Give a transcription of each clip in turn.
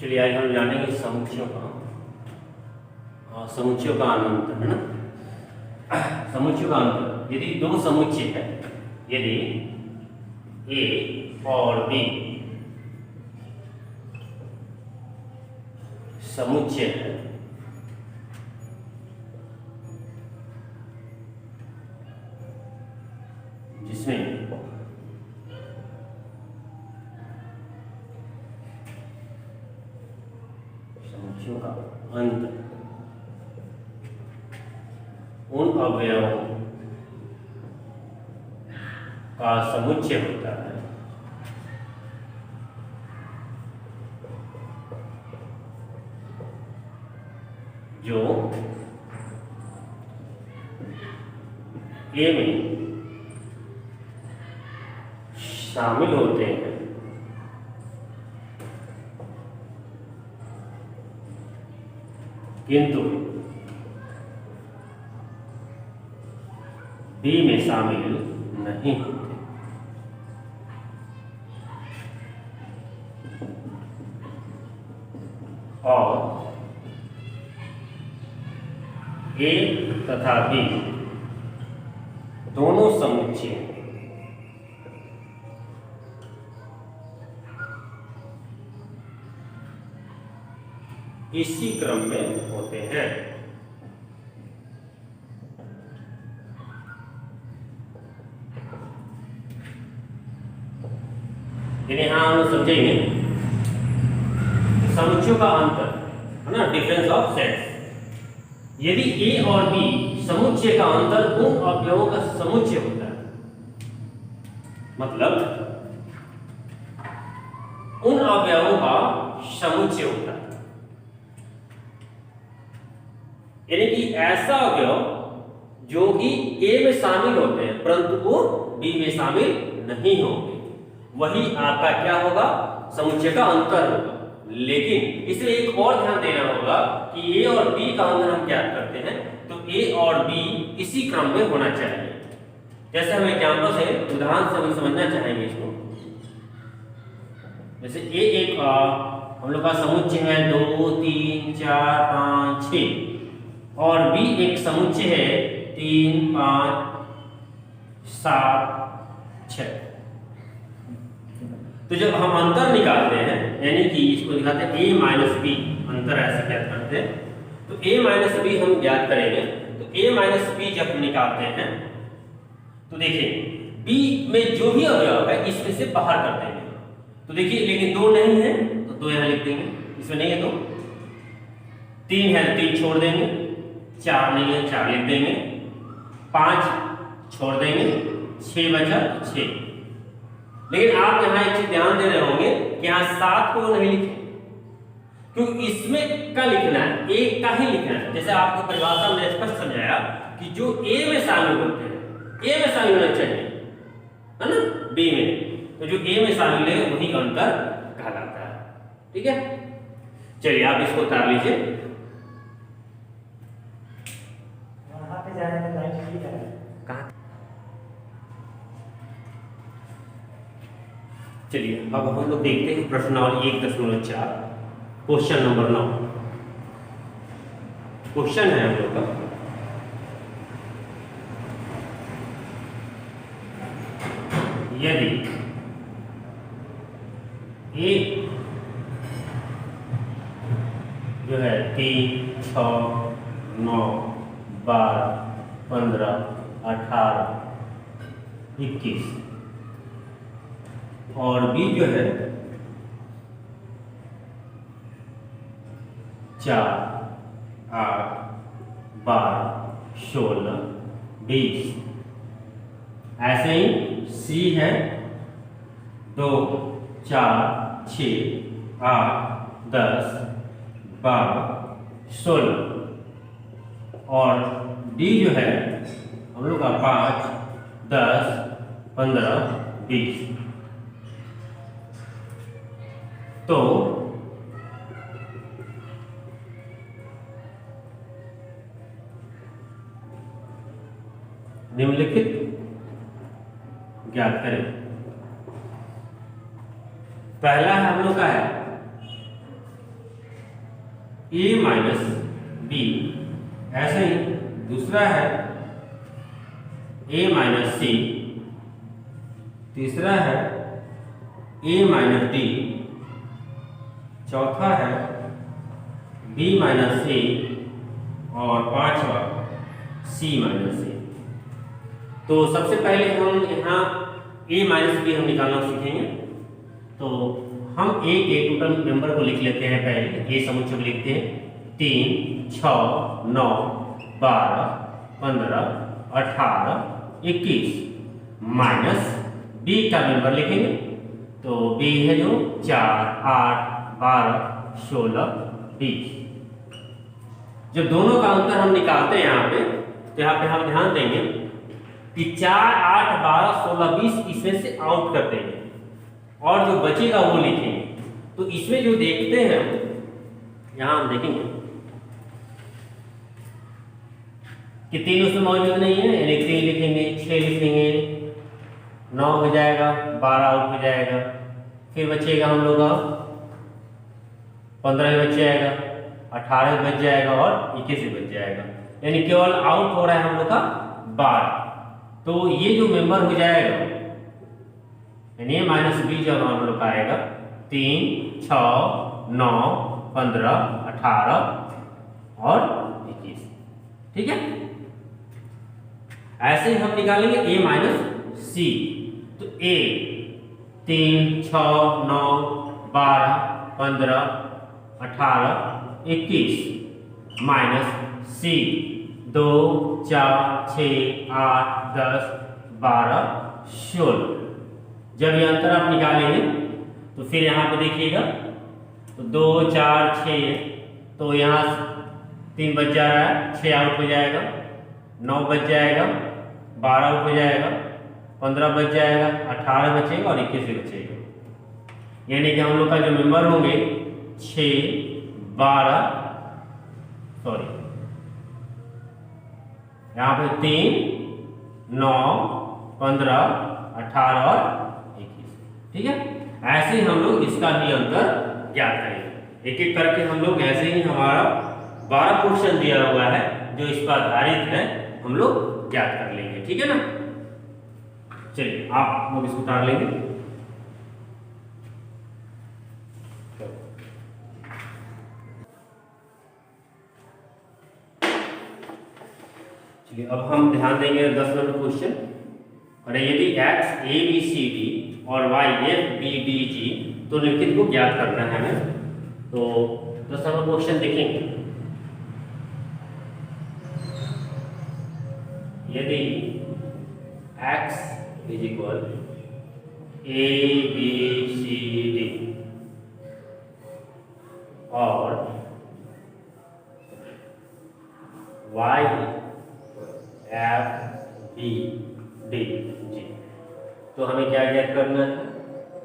चलिए आज हम जानेंगे समुच्चयों का अनंत, है ना। समुच्चयों का अंतर, यदि दो समुच्चय है, यदि ए और बी समुच्चय है, जिसमें समुच्चयों का अंत उन अवयवों का समुच्चय होता है जो ए में शामिल होते हैं किंतु बी में शामिल नहीं होते। और ए तथा बी दोनों समुच्चय इसी क्रम में होते हैं। यहां हम समझेंगे समुच्चयों का अंतर, है ना, डिफरेंस ऑफ सेट्स। यदि ए और बी समुच्चय का अंतर उन अवयवों का समुच्चय होता है, मतलब उन अवयवों का समुच्चय होता है, यानी कि ऐसा अवयव जो कि ए में शामिल होते हैं परंतु वो बी में शामिल नहीं होंगे, वही आपका क्या होगा, समुच्चय का अंतर होगा। लेकिन इसमें एक और ध्यान देना होगा कि ए और बी का अंतर हम क्या करते हैं, तो ए और बी इसी क्रम में होना चाहिए। जैसे हम एग्जांपल से उदाहरण से हम समझना चाहेंगे इसको। जैसे ए एक हम लोग का समुच्चय है 2 3 4 5 6 और बी एक समुच्चय है 3 5 7 6। तो जब हम अंतर निकालते हैं, यानी कि इसको दिखाते हैं a माइनस बी, अंतर ऐसे ज्ञात करते हैं, तो a माइनस बी हम ज्ञात करेंगे। तो a माइनस बी जब निकालते हैं तो देखिए b में जो भी अवयव है इसमें से बाहर कर देंगे। तो देखिए लेकिन 2 नहीं है तो 2 यहां लिख देंगे, इसमें नहीं है तो 3 है तो 3 छोड़ देंगे, 4 नहीं है 4 लिख देंगे, 5 छोड़ देंगे, 6 बचा 6। लेकिन आप यहां एक चीज ध्यान दे रहे होंगे कि यहां 7 को नहीं लिखे, क्योंकि इसमें क्या लिखना है, एक का ही लिखना है। जैसे आपको परिभाषा में स्पष्ट समझाया कि जो ए में शामिल होते हैं, ए में शामिल होना चाहिए, है ना, बी में, तो जो ए में शामिल है वही अंतर कहलाता है। ठीक है, चलिए आप इसको उतार लीजिए। चलिए अब हम लोग देखते हैं प्रश्नावली 1.4 क्वेश्चन नंबर 9। क्वेश्चन है हम लोग का, यदि ए जो है 3 6 9 12 15 18 21 और बी जो है 4 8 12 16 20, ऐसे ही सी है 2 4 6 8 10 12 16 और डी जो है हम लोग का 5 10 15 20। तो निम्नलिखित ज्ञात करें। पहला है हम लोग का है ए माइनस बी। ऐसे ही दूसरा है ए माइनस सी, तीसरा है ए माइनस डी, चौथा है बी माइनस ए और पांचवा सी माइनस ए। तो सबसे पहले हम यहाँ ए माइनस बी हम निकालना सीखेंगे। तो हम ए के टोटल मेंबर को लिख लेते हैं। पहले ए समुच्चय लिखते हैं 3, 6, 9, 12, 15, 18, 21 माइनस बी का मेंबर लिखेंगे। तो बी है जो 4, 8, 12, 16, 20। जब दोनों का अंतर हम निकालते हैं यहाँ पे, तो यहाँ पे हम ध्यान देंगे कि 4, 8, 12, 16, 20 इसमें से आउट कर देंगे और जो बचेगा वो लिखेंगे। तो इसमें जो देखते हैं यहाँ हम देखेंगे कि 3 उसमें मौजूद नहीं है, यानी 3 लिखेंगे, 6 लिखेंगे, 9 हो जाएगा, 12 आउट हो जाएगा, फिर बचेगा हम लोग का 15 बच जाएगा, 18 बच जाएगा और 21 बच जाएगा, यानी केवल आउट हो रहा है हम लोग का 12। तो ये जो मेंबर हो जाएगा यानी ए माइनस बी जब हम लोग का आएगा 3, 6, 9, 15, 18 और 21। ठीक है, ऐसे ही हम निकालेंगे ए माइनस सी। तो ए 3, 6, 9, 12, 15, 18, 21 माइनस सी 2, 4, 6, 8, 10, 12, 16। जब ये अंतर आप निकालेंगे तो फिर यहाँ पे देखिएगा तो 2, 4, 6, तो यहाँ 3 बच जा रहा है, 6 आउट हो जाएगा, 9 बच जाएगा, 12 आउट हो जाएगा, 15 बच जाएगा, 18 बचेगा और 21 बचेगा। यानी कि हम लोग का जो मेंबर होंगे 6, 12, सॉरी यहाँ पे 3, 9, 15, 18 और 21। ठीक है, ऐसे ही हम लोग इसका भी अंतर ज्ञात करेंगे। एक एक करके हम लोग ऐसे ही हमारा 12 क्वेश्चन दिया हुआ है जो इस पर आधारित है, हम लोग ज्ञात कर लेंगे। ठीक है ना, चलिए आप लोग इसको उतार लेंगे। चलिए अब हम ध्यान देंगे 10 नंबर क्वेश्चन। और यदि x a b c d और y f b d g तो निम्नलिखित को ज्ञात करना है हमें। तो 10 नंबर क्वेश्चन देखेंगे। यदि x is equal a b c d और y f b d g, तो हमें क्या ज्ञात करना है?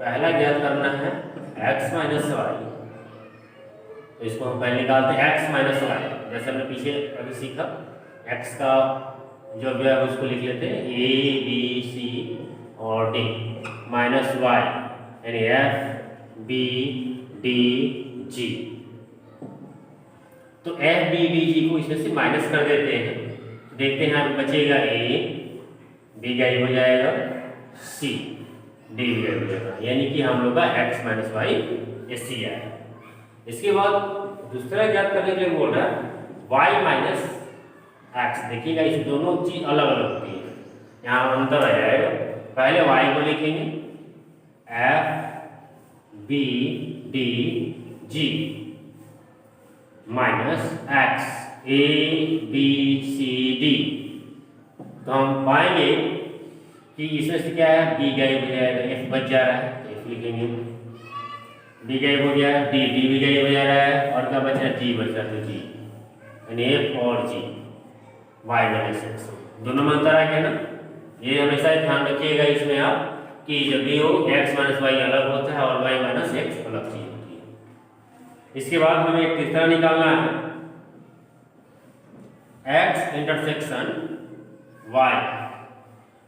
पहला ज्ञात करना है x माइनस वाई। तो इसको हम पहले निकालते हैं x माइनस वाई, जैसे हमने पीछे अभी सीखा। x का जो अवयव है उसको लिख लेते हैं a b c और d माइनस वाई यानी f b d g। तो f b d g को इसमें से माइनस कर देते हैं। देखते हैं यहाँ पे बचेगा a, b गायब हो जाएगा, c, d गायब हो जाएगा, यानी कि हम लोग का x माइनस वाई ये c आया। इसके बाद दूसरा ज्ञात करने के लिए बोल रहा है y माइनस x। देखिएगा इस दोनों चीज अलग अलग होती है, यहाँ अंतर आ जाएगा। पहले y को लिखेंगे f b d g minus x a b c d। तो हम पाएंगे कि इसमें से क्या है, b गायब हो जाएगा, f बच जा रहा है, f लिखेंगे, b गायब हो गया, d भी गायब हो जा रहा है, और क्या बच रहा है, g बच रहा है, तो g यानी f और g y माइनस x दोनों में अंतर आ गया ना। ये हमेशा ध्यान रखिएगा इसमें आप कि जब भी हो x माइनस वाई अलग होता है और y माइनस x अलग चीज होती है। इसके बाद हमें एक तीसरा निकालना है x इंटरसेक्शन y।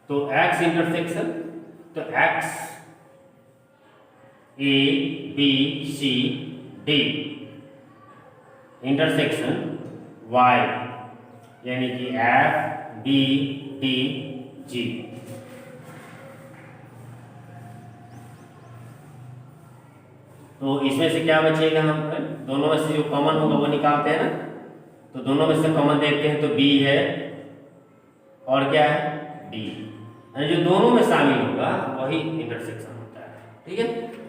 तो x इंटरसेक्शन तो x a b c d intersection y, यानी कि एफ बी डी जी। तो इसमें से क्या बचेगा, हम दोनों में से जो कॉमन होगा वो निकालते हैं ना। तो दोनों में से कॉमन देखते हैं तो बी है और क्या है डी, जो दोनों में शामिल होगा वही इंटरसेक्शन होता है। ठीक है।